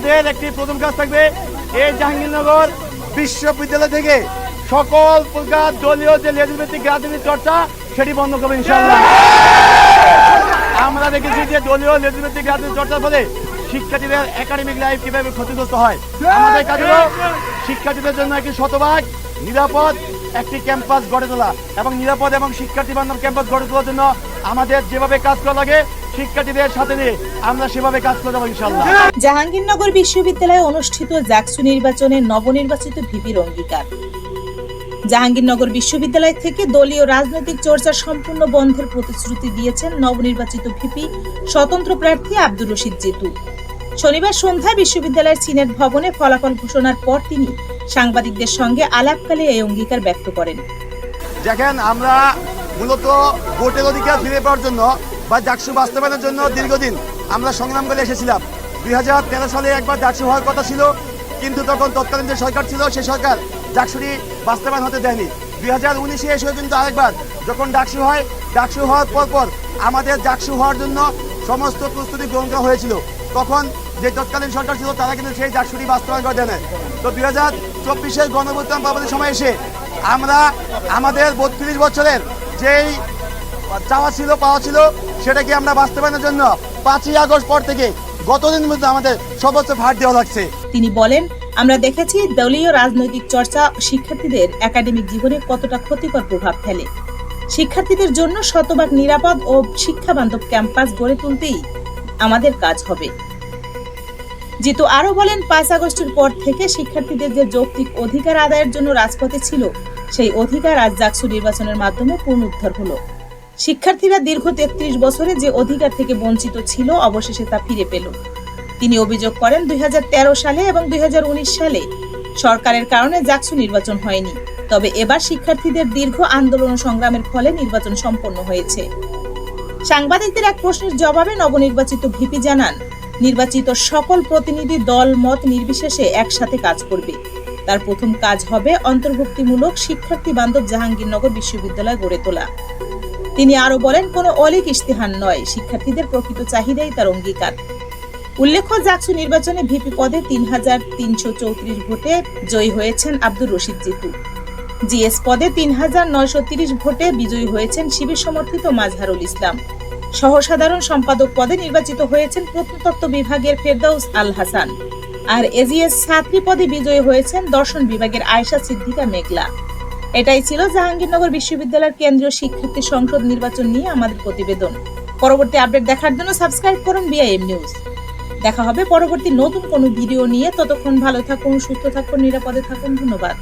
আমাদের একটি প্রথম কাজ থাকবে, এই জাহাঙ্গীরনগর বিশ্ববিদ্যালয় থেকে সকল প্রকার দলীয় যে লেজভিত্তিক রাজনীতির চর্চা সেটি বন্ধ করবে ইনশাআল্লাহ। আমরা দেখেছি যে দলীয় লেজভিত্তিক রাজনীতির চর্চার ফলে শিক্ষার্থীদের একাডেমিক লাইফ কিভাবে ক্ষতিগ্রস্ত হয়। আমাদের কাজ হলো শিক্ষার্থীদের জন্য একটি শতভাগ নিরাপদ একটি ক্যাম্পাস গড়ে তোলা এবং নিরাপদ এবং শিক্ষার্থী বান্ধব ক্যাম্পাস গড়ে তোলার জন্য আমাদের যেভাবে কাজ করা লাগে শিক্ষার্থীদের সাথে নিয়ে আমরা সেভাবে কাজ করে যাবো ইনশাআল্লাহ। জাহাঙ্গীরনগর বিশ্ববিদ্যালয়ে অনুষ্ঠিত জাকসু নির্বাচনে নবনির্বাচিত ভিপির অঙ্গীকার। জাহাঙ্গীরনগর বিশ্ববিদ্যালয় থেকে দলীয় রাজনৈতিক চর্চা সম্পূর্ণ বন্ধের প্রতিশ্রুতি দিয়েছেন নবনির্বাচিত ভিপি স্বতন্ত্র প্রার্থী আব্দুর রশিদ জিতু। শনিবার সন্ধ্যায় বিশ্ববিদ্যালয়ের সিনেট ভবনে ফলাফল ঘোষণার পর তিনি সাংবাদিকদের সঙ্গে আলাপকালে এই অঙ্গীকার ব্যক্ত করেন। দেখেন, আমরা মূলত ভোটের অধিকার ফিরে পাওয়ার জন্য বা জাকসু বাস্তবায়নের জন্য দীর্ঘদিন আমরা সংগ্রাম করে এসেছিলাম। 2013 সালে একবার জাকসু হওয়ার কথা ছিল, কিন্তু তখন তৎকালীন যে সরকার ছিল সেই সরকার জাকসুটি বাস্তবায়ন হতে দেয়নি। 2019-এ এসেও কিন্তু আরেকবার যখন ডাকসু হয়, ডাকসু হওয়ার পর আমাদের জাকসু হওয়ার জন্য সমস্ত প্রস্তুতি গ্রহণ করা হয়েছিল। তখন যে তৎকালীন সরকার ছিল তারা কিন্তু সেই জাকসুটি বাস্তবায়ন করে দেয়। তো 2024-এর গণঅভ্যুত্থান পরবর্তী সময় এসে আমরা আমাদের 32 বছরের যেই চাওয়া ছিল পাওয়া ছিল সেটাকে আমরা বাস্তবায়নের জন্য 5ই আগস্ট পর থেকে গতদিন মধ্যে আমাদের সর্বোচ্চ ভার দেওয়া লাগছে। তিনি বলেন, আমরা দেখেছি দলীয় রাজনৈতিক চর্চা শিক্ষার্থীদের একাডেমিক জীবনে কতটা ক্ষতিকর প্রভাব ফেলে। শিক্ষার্থীদের জন্য শতভাগ নিরাপদ ও শিক্ষা বান্ধব ক্যাম্পাস গড়ে তুলতেই আমাদের কাজ হবে। জিতু আরো বলেন, 5 আগস্টের পর থেকে শিক্ষার্থীদের যে যৌক্তিক অধিকার আদায়ের জন্য রাজপথে ছিল সেই অধিকার আজ জাকসু নির্বাচনের মাধ্যমে পুনরুদ্ধার হলো। শিক্ষার্থীরা দীর্ঘ 33 বছরে যে অধিকার থেকে বঞ্চিত ছিল অবশেষে তা ফিরে পেল। তিনি অভিযোগ করেন, 2013 সালে এবং 2019 সালে সরকারের কারণে জাকসু নির্বাচন হয়নি, তবে এবার শিক্ষার্থীদের দীর্ঘ আন্দোলন সংগ্রামের ফলে নির্বাচন সম্পন্ন হয়েছে। সাংবাদিকদের এক প্রশ্নের জবাবে নবনির্বাচিত ভিপি জানান, নির্বাচিত সকল প্রতিনিধি দল মত নির্বিশেষে একসাথে কাজ করবে। তার প্রথম কাজ হবে অন্তর্ভুক্তিমূলক শিক্ষার্থী বান্ধব জাহাঙ্গীরনগর বিশ্ববিদ্যালয় গড়ে তোলা। তিনি আরো বলেন, কোনো অলিক ইশতেহার নয়, শিক্ষার্থীদের প্রকৃত চাহিদাই তার অঙ্গীকার। উল্লেখ্য, জাকসু নির্বাচনে ভিপি পদে 3334 ভোটে জয়ী হয়েছেন আব্দুর রশিদ জিতু। জিএস পদে 3930 ভোটে বিজয়ী হয়েছেন শিবির সমর্থিত মাজহারুল ইসলাম। সহসাধারণ সম্পাদক পদে নির্বাচিত হয়েছেন প্রত্নতত্ত্ব বিভাগের ফেরদাউস আল হাসান। আর এজিএস ছাত্রী পদে বিজয়ী হয়েছেন দর্শন বিভাগের আয়েশা সিদ্দিকা মেঘলা। এটাই ছিল জাহাঙ্গীরনগর বিশ্ববিদ্যালয়ের কেন্দ্রীয় শিক্ষার্থী সংসদ নির্বাচন নিয়ে আমাদের প্রতিবেদন। পরবর্তী আপডেট দেখার জন্য সাবস্ক্রাইব করুন বিআইএম নিউজ। দেখা হবে পরবর্তী নতুন কোনো ভিডিও নিয়ে। ততক্ষণ ভালো থাকুন, সুস্থ থাকুন, নিরাপদে থাকুন। ধন্যবাদ।